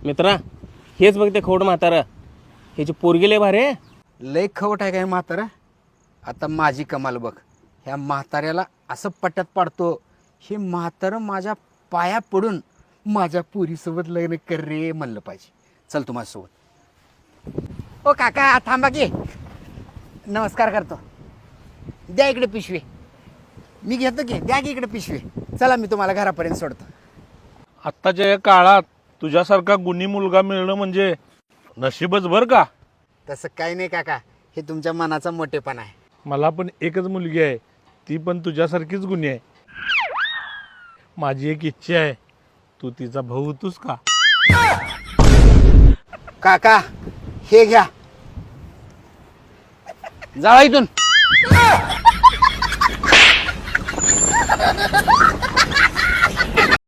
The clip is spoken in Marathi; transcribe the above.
मित्रा हेच बघ ते खोड म्हातारा ह्याची पोरगी लय भारी आहे. लय खवट आहे काय म्हातारा. आता माझी कमाल बघ. ह्या म्हाताऱ्याला असं पट्ट्यात पाडतो, हे म्हातारं माझ्या पाया पडून माझ्या पुरीसोबत लग्न कर रे म्हणलं पाहिजे. चल तू माझ्यासोबत. ओ काका थांबा की, नमस्कार करतो. द्या इकडे पिशवी. मी घेतो की, द्या की इकडे पिशवी. चला मी तुम्हाला घरापर्यंत सोडतो. आत्ताच्या या काळात तुझ्यासारखा गुणी मुलगा मिळणं म्हणजे नशीबच बर का. तसं काही नाही काका, हे तुमच्या मनाचा मोठेपणा आहे. मला पण एकच मुलगी आहे, ती पण तुझ्यासारखीच गुणी आहे. माझी एक इच्छा आहे, तू तिचा भाऊ होतोस का. काका हे घ्या, जावा इथून.